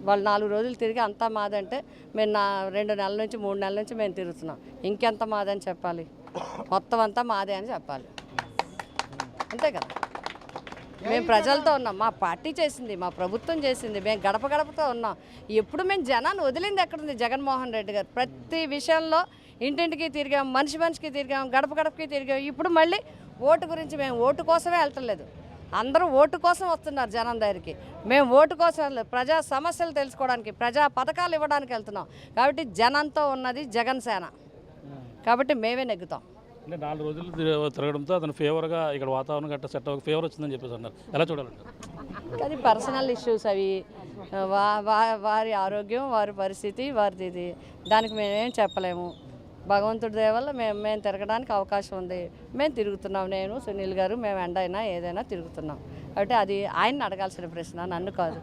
వాళ్ళు 4 రోజులు తిరిగి అంతా మాదంటే మేము 2 నెలల నుంచి 3 నెలల నుంచి మేము తిరుగుతున్నాం. ఇంకెంత మాదని చెప్పాలి? మొత్తం అంతా మాదే అని చెప్పాలి. అంతే కదా. మేము ప్రజలతో ఉన్నాం. మా పార్టీ చేసింది, మా ప్రభుత్వం చేసింది. మేము గడప గడపతో ఉన్నాం. ఎప్పుడు మేము జనాన్ని వదిలింది ఎక్కడుంది? జగన్మోహన్ రెడ్డి గారు ప్రతి విషయంలో ఇంటింటికి తిరిగాం, మనిషికి తిరిగాం, గడప గడపకి తిరిగాం. ఇప్పుడు మళ్ళీ ఓటు గురించి మేము ఓటు కోసమే వెళ్తలేదు. అందరూ ఓటు కోసం వస్తున్నారు జనం దగ్గరికి. మేము ఓటు కోసం వెళ్ళలేదు, ప్రజా సమస్యలు తెలుసుకోవడానికి, ప్రజా పథకాలు ఇవ్వడానికి వెళ్తున్నాం. కాబట్టి జనంతో ఉన్నది జగన్ సేన. కాబట్టి మేమే నెగ్గుతాం. అంటే 4 రోజులు తిరగడంతో అతను ఫేవర్గా ఇక్కడ వాతావరణం గట్ట సెట్ అవ్వక ఫేవర్ వచ్చిందని చెప్పేసి అన్నారు. ఎలా చూడాలంటే అది పర్సనల్ ఇష్యూస్ అవి. వారి ఆరోగ్యం, వారి పరిస్థితి, వారిది ఇది. దానికి మేమేం చెప్పలేము. భగవంతుడి దయ వల్ల మేము తిరగడానికి అవకాశం ఉంది. మేము తిరుగుతున్నాం. నేను, సునీల్ గారు, మేము ఎండైనా ఏదైనా తిరుగుతున్నాం. కాబట్టి అది ఆయన్ని అడగాల్సిన ప్రశ్న, నన్ను కాదు.